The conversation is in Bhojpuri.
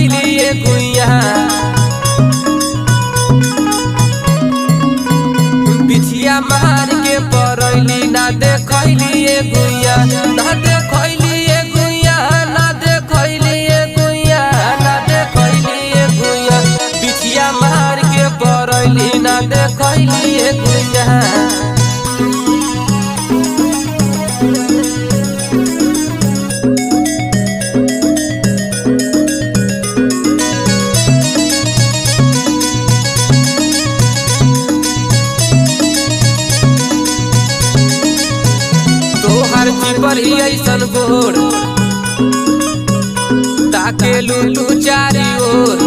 देखैलिए गुइया बिछिया मार के परैली ना देखैलिए गुइया ना देखैलिए गुइया ना देखैलिए गुइया ना देखैलिए गुइया बिछिया मार के परैली ना देखैलिए गुइया। तोहर चिपर ही ऐसन गोर ताके लू चारी ओर